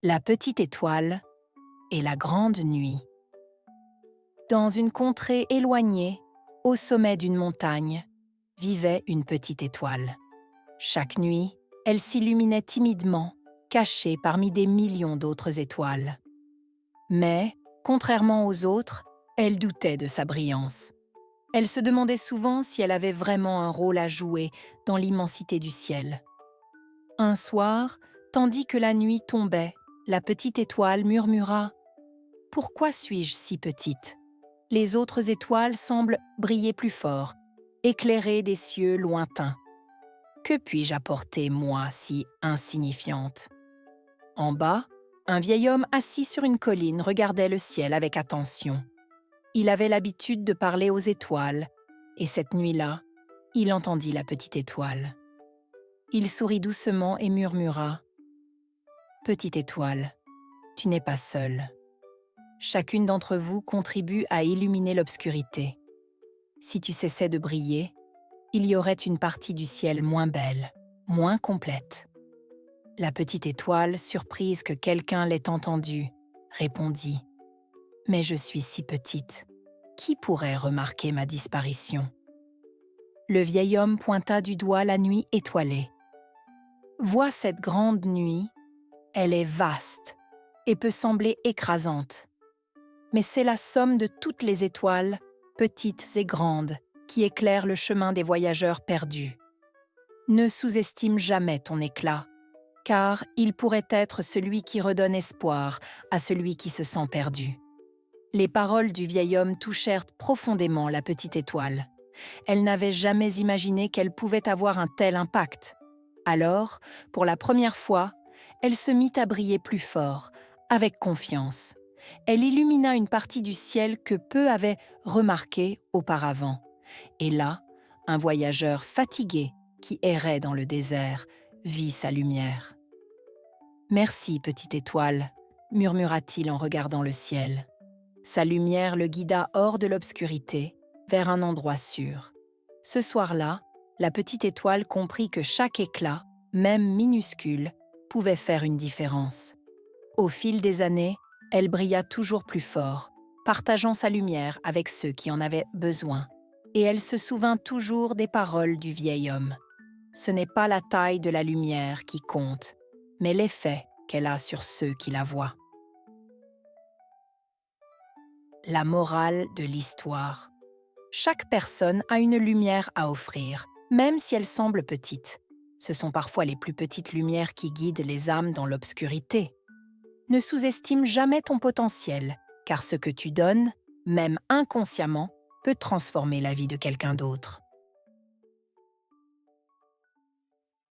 La petite étoile et la grande nuit. Dans une contrée éloignée, au sommet d'une montagne, vivait une petite étoile. Chaque nuit, elle s'illuminait timidement, cachée parmi des millions d'autres étoiles. Mais, contrairement aux autres, elle doutait de sa brillance. Elle se demandait souvent si elle avait vraiment un rôle à jouer dans l'immensité du ciel. Un soir, tandis que la nuit tombait, la petite étoile murmura « Pourquoi suis-je si petite ? Les autres étoiles semblent briller plus fort, éclairer des cieux lointains. Que puis-je apporter, moi, si insignifiante ?» En bas, un vieil homme assis sur une colline regardait le ciel avec attention. Il avait l'habitude de parler aux étoiles, et cette nuit-là, il entendit la petite étoile. Il sourit doucement et murmura « Petite étoile, tu n'es pas seule. Chacune d'entre vous contribue à illuminer l'obscurité. Si tu cessais de briller, il y aurait une partie du ciel moins belle, moins complète. » La petite étoile, surprise que quelqu'un l'ait entendue, répondit « Mais je suis si petite, qui pourrait remarquer ma disparition ?» Le vieil homme pointa du doigt la nuit étoilée. « Vois cette grande nuit, elle est vaste et peut sembler écrasante. Mais c'est la somme de toutes les étoiles, petites et grandes, qui éclairent le chemin des voyageurs perdus. Ne sous-estime jamais ton éclat, car il pourrait être celui qui redonne espoir à celui qui se sent perdu. » Les paroles du vieil homme touchèrent profondément la petite étoile. Elle n'avait jamais imaginé qu'elle pouvait avoir un tel impact. Alors, pour la première fois, elle se mit à briller plus fort, avec confiance. Elle illumina une partie du ciel que peu avaient remarqué auparavant. Et là, un voyageur fatigué qui errait dans le désert vit sa lumière. « Merci, petite étoile », murmura-t-il en regardant le ciel. Sa lumière le guida hors de l'obscurité, vers un endroit sûr. Ce soir-là, la petite étoile comprit que chaque éclat, même minuscule, pouvait faire une différence. Au fil des années, elle brilla toujours plus fort, partageant sa lumière avec ceux qui en avaient besoin. Et elle se souvint toujours des paroles du vieil homme. Ce n'est pas la taille de la lumière qui compte, mais l'effet qu'elle a sur ceux qui la voient. La morale de l'histoire. Chaque personne a une lumière à offrir, même si elle semble petite. Ce sont parfois les plus petites lumières qui guident les âmes dans l'obscurité. Ne sous-estime jamais ton potentiel, car ce que tu donnes, même inconsciemment, peut transformer la vie de quelqu'un d'autre.